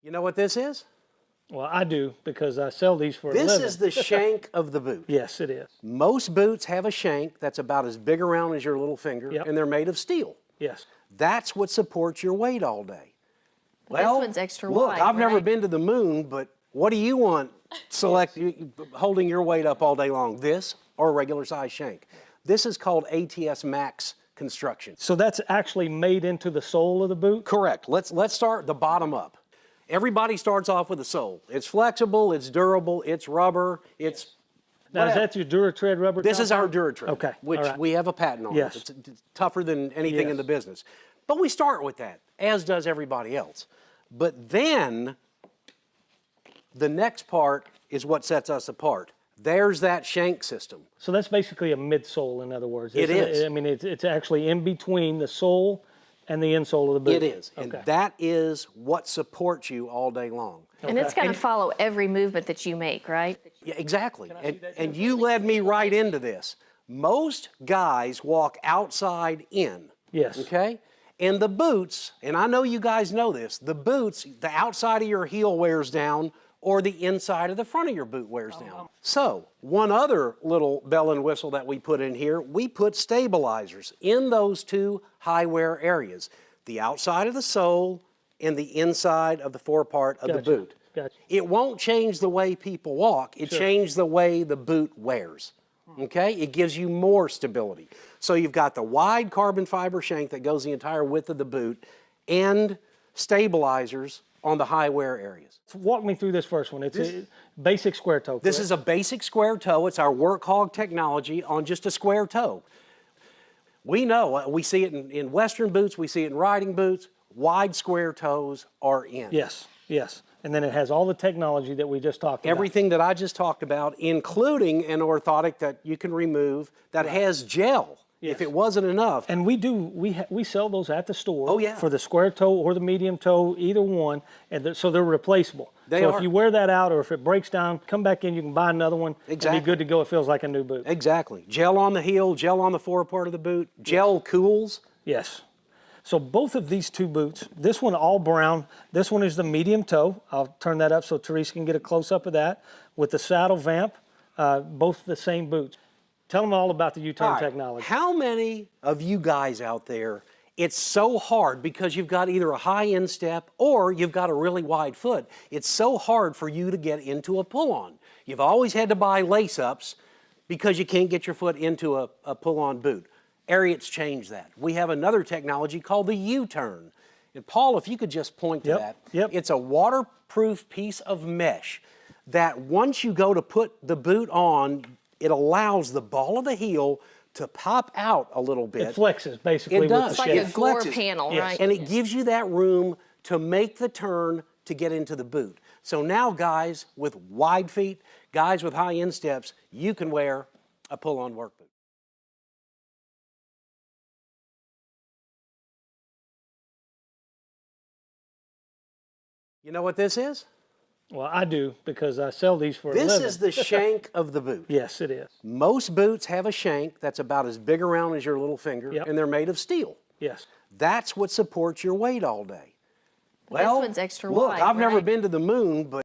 You know what this is? Well, I do because I sell these for a living. This is the shank of the boot. Yes, it is. Most boots have a shank that's about as big around as your little finger, Yep. and they're made of steel. Yes. That's what supports your weight all day. Well, this one's extra look, wide, I've never right? been to the moon, but what do you want holding your weight up all day long? This or a regular size shank? This is called ATS Max construction. So that's actually made into the sole of the boot? Correct. Let's start the bottom up. Everybody starts off with the sole. It's flexible, it's durable, it's rubber, it's Now, whatever. is that your Duratread rubber? This is compound? our Duratread, Okay, which all right. we have a patent on. Yes. It's tougher than anything in Yes. the business. But we start with that, as does everybody else. But then the next part is what sets us apart. There's that shank system. So that's basically a midsole, in other words. It isn't is. I mean, it's actually in between the sole and the insole of the boot. It is. And Okay. that is what supports you all day long. And it's going to follow every movement that you make, right? Yeah, exactly. And you led me right into this. Most guys walk outside in. Yes. Okay? And the boots, and I know you guys know this, the boots, the outside of your heel wears down or the inside of the front of your boot wears down. So, one other little bell and whistle that we put in here, we put stabilizers in those two high wear areas. The outside of the sole and the inside of the forepart of the Gotcha. boot. Gotcha. It won't change the way people walk, it changes the way the boot wears. Okay? It gives you more stability. So you've got the wide carbon fiber shank that goes the entire width of the boot and stabilizers on the high wear areas. So walk me through this first one. It's a basic square toe. This correct? is a basic square toe. It's our Workhog technology on just a square toe. We know, we see it in Western boots, we see it in riding boots, wide square toes are in. Yes, yes. And then it has all the technology that we just talked about. Everything that I just talked about, including an orthotic that you can remove that has gel. If it wasn't enough. And we sell those at the store. Oh, yeah. For the square toe or the medium toe, either one, and so they're replaceable. They so are. if you wear that out or if it breaks down, come back in, you can buy another one Exactly. and be good to go. It feels like a new boot. Exactly. Gel on the heel, gel on the forepart of the boot, gel cools. Yes. So both of these two boots, this one all brown, this one is the medium toe. I'll turn that up so Therese can get a close-up of that. With the saddle vamp, both the same boots. Tell them all about the U-turn All right. technology. How many of you guys out there, it's so hard because you've got either a high instep or you've got a really wide foot. It's so hard for you to get into a pull-on. You've always had to buy lace-ups because you can't get your foot into a pull-on boot. Ariat's changed that. We have another technology called the U-turn. And Paul, if you could just point to that. Yep. It's a waterproof piece of mesh that once you go to put the boot on, it allows the ball of the heel to pop out a little bit. It flexes basically It with does. the It's like shape. a gore flexes. panel, Yes. right? And it gives you that room to make the turn to get into the boot. So now guys with wide feet, guys with high insteps, you can wear a pull-on work boot. You know what this is? Well, I do because I sell these for a living. This is the shank of the boot. Yes, it is. Most boots have a shank that's about as big around as your little finger, Yep. and they're made of steel. Yes. That's what supports your weight all day. This one's extra look, wide, I've never right? been to the moon, but